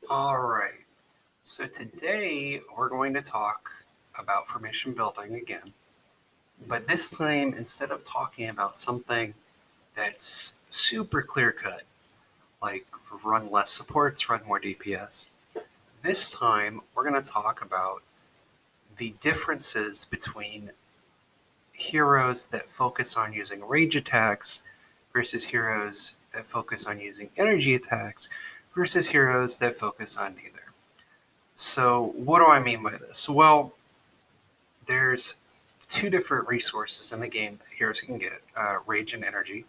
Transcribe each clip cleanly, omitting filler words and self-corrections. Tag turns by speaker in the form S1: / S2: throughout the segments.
S1: All right. So today we're going to talk about formation building again. But this time, instead of talking about something that's super clear cut, like run less supports, run more DPS, this time we're going to talk about the differences between heroes that focus on using rage attacks versus heroes that focus on using energy attacks versus heroes that focus on neither. So, what do I mean by this? Well, there's two different resources in the game that heroes can get rage and energy.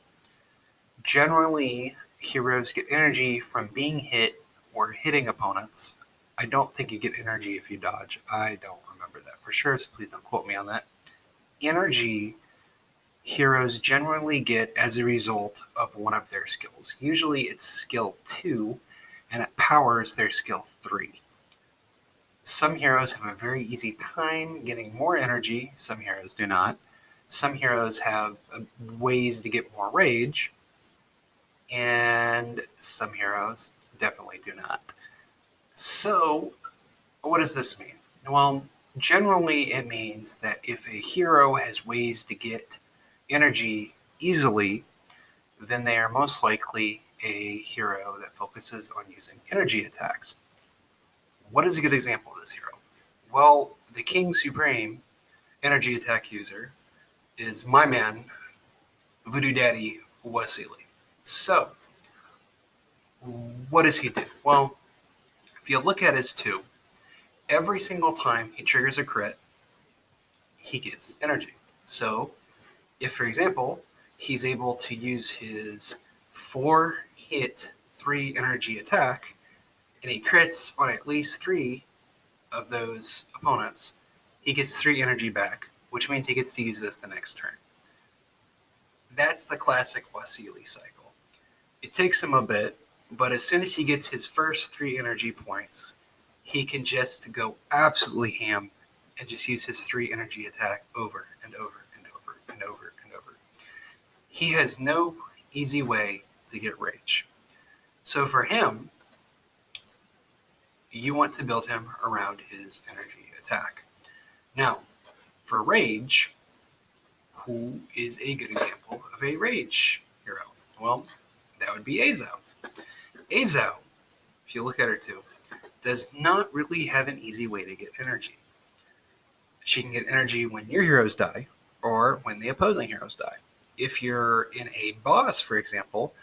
S1: Generally, heroes get energy from being hit or hitting opponents. I don't think you get energy if you dodge. I don't remember that for sure, so please don't quote me on that. Energy heroes generally get as a result of one of their skills. Usually it's skill 2, and it powers their skill 3. Some heroes have a very easy time getting more energy, some heroes do not. Some heroes have ways to get more rage, and some heroes definitely do not. So, what does this mean? Well, generally it means that if a hero has ways to get energy easily, then they are most likely a hero that focuses on using energy attacks. What is a good example of this hero? Well, the King Supreme energy attack user is my man, Voodoo Daddy Wasili. So, what does he do? Well, if you look at his 2, every single time he triggers a crit, he gets energy. So, if, for example, he's able to use his 4 hit 3 energy attack, and he crits on at least 3 of those opponents, he gets 3 energy back, which means he gets to use this the next turn. That's the classic Wasili cycle. It takes him a bit, but as soon as he gets his first 3 energy points, he can just go absolutely ham and just use his 3 energy attack over and over and over and over and over. He has no easy way to get rage. So for him, you want to build him around his energy attack. Now, for rage, who is a good example of a rage hero? Well, that would be Azao. Azao, if you look at her too, does not really have an easy way to get energy. She can get energy when your heroes die or when the opposing heroes die. If you're in a boss, for example,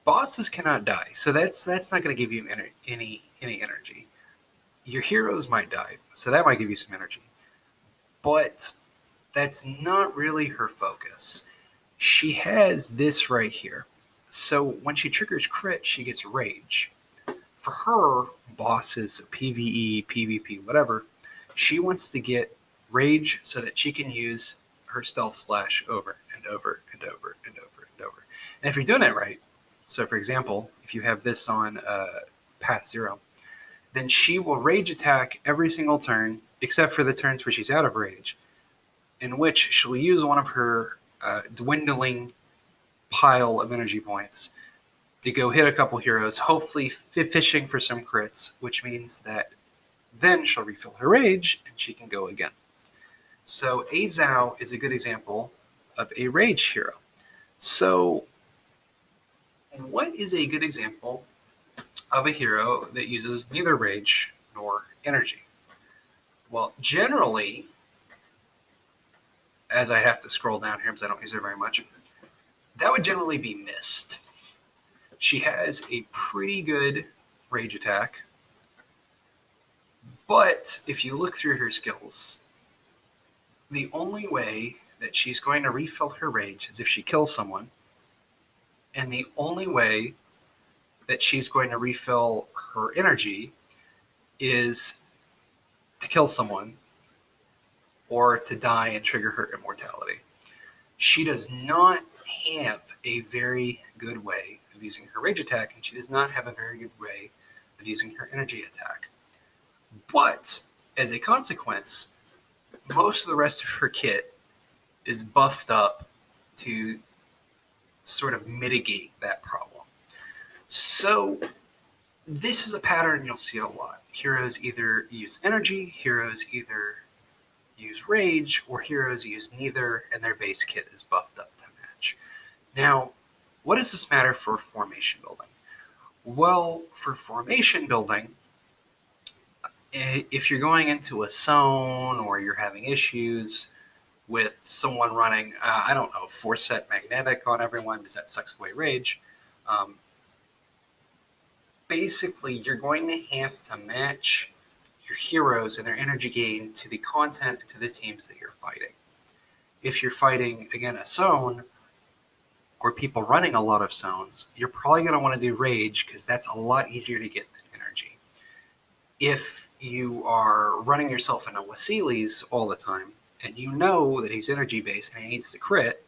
S1: bosses cannot die, so that's not going to give you any energy. Your heroes might die, so that might give you some energy, but that's not really her focus. She has this right here. So when she triggers crit, she gets rage. For her, bosses, PvE, PvP, whatever, she wants to get rage so that she can use her stealth slash over and over and over and over and over. And if you're doing it right, so for example, if you have this on Path 0, then she will rage attack every single turn, except for the turns where she's out of rage, in which she'll use one of her dwindling pile of energy points to go hit a couple heroes, hopefully fishing for some crits, which means that then she'll refill her rage and she can go again. So Azao is a good example of a rage hero. So what is a good example of a hero that uses neither rage nor energy? Well, generally, as I have to scroll down here because I don't use her very much, that would generally be Mist. She has a pretty good rage attack, but if you look through her skills, the only way that she's going to refill her rage is if she kills someone, and the only way that she's going to refill her energy is to kill someone or to die and trigger her immortality. She does not have a very good way of using her rage attack, and she does not have a very good way of using her energy attack. But as a consequence, most of the rest of her kit is buffed up to sort of mitigate that problem. So this is a pattern you'll see a lot. Heroes either use energy, heroes either use rage, or heroes use neither, and their base kit is buffed up to match. Now, what does this matter for formation building? Well, for formation building, if you're going into a zone or you're having issues with someone running, I don't know, 4-set magnetic on everyone because that sucks away rage, basically you're going to have to match your heroes and their energy gain to the content and to the teams that you're fighting. If you're fighting, again, a zone or people running a lot of zones, you're probably going to want to do rage because that's a lot easier to get than energy. If you are running yourself into Wasilis all the time and you know that he's energy based and he needs to crit,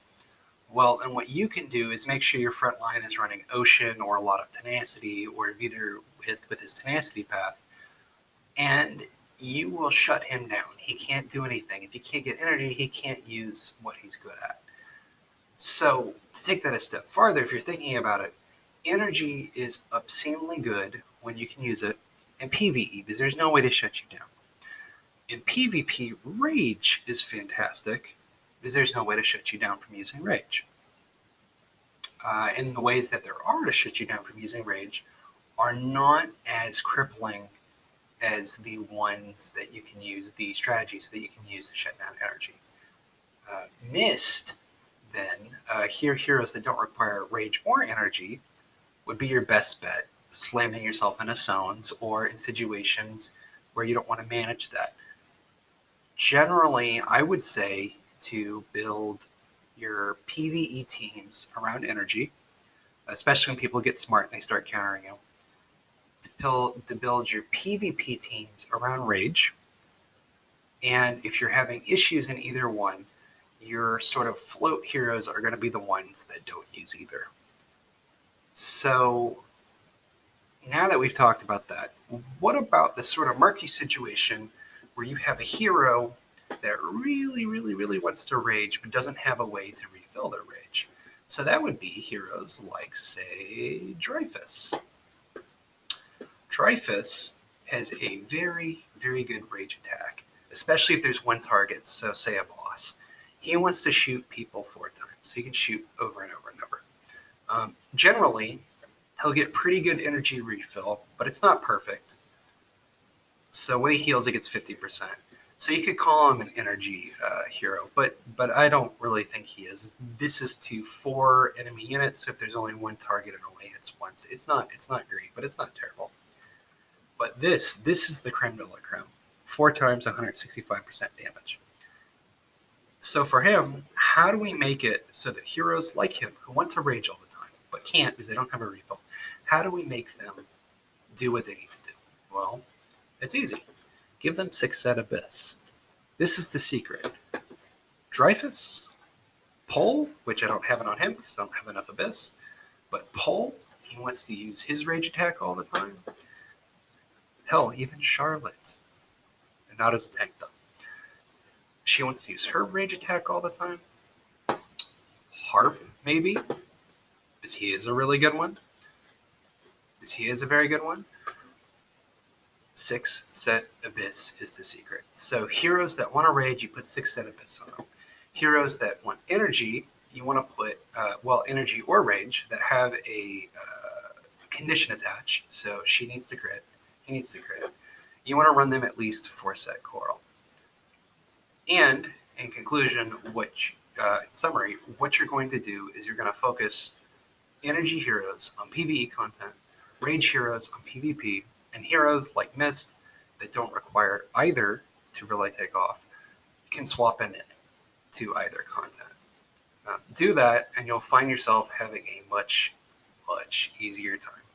S1: well, and what you can do is make sure your front line is running Ocean or a lot of Tenacity or Veter with his Tenacity path, and you will shut him down. He can't do anything. If he can't get energy, he can't use what he's good at. So to take that a step farther, if you're thinking about it, energy is obscenely good when you can use it in PvE because there's no way to shut you down. In PvP, rage is fantastic because there's no way to shut you down from using rage. And the ways that there are to shut you down from using rage are not as crippling as the ones that you can use, the strategies that you can use to shut down energy. Mist, then, heroes that don't require rage or energy would be your best bet, slamming yourself into zones or in situations where you don't want to manage that. Generally, I would say to build your PvE teams around energy, especially when people get smart and they start countering you. To build your PvP teams around rage, and if you're having issues in either one, your sort of float heroes are going to be the ones that don't use either. So now that we've talked about that, what about this sort of murky situation where you have a hero that really wants to rage but doesn't have a way to refill their rage? So that would be heroes like, say, Dreyfus. Dreyfus has a very good rage attack, especially if there's one target, so say a boss. He wants to shoot people 4 times, so he can shoot over and over and over. Generally, he'll get pretty good energy refill, but it's not perfect. So when he heals, he gets 50%. So you could call him an energy hero, but I don't really think he is. This is to 4 enemy units, so if there's only one target, it only hits once. It's not great, but it's not terrible. But this is the creme de la creme. 4 times 165% damage. So for him, how do we make it so that heroes like him, who want to rage all the time, but can't because they don't have a refill, how do we make them do what they need to do? Well, it's easy. Give them 6-set Abyss. This is the secret. Dreyfus, Pole, which I don't have it on him because I don't have enough Abyss, but Pole, he wants to use his rage attack all the time. Hell, even Charlotte, and not as a tank though. She wants to use her rage attack all the time. Harp, maybe, because he is a really good one. Because he is a very good one. 6-set Abyss is the secret. So heroes that want to rage, you put 6-set Abyss on them. Heroes that want energy, you want to put, energy or rage that have a condition attached. So she needs to crit, he needs to crit. You want to run them at least 4-set Coral. And in conclusion, in summary, what you're going to do is you're going to focus energy heroes on PvE content, rage heroes on PvP, and heroes like Mist that don't require either to really take off can swap in to either content. Do that, and you'll find yourself having a much easier time.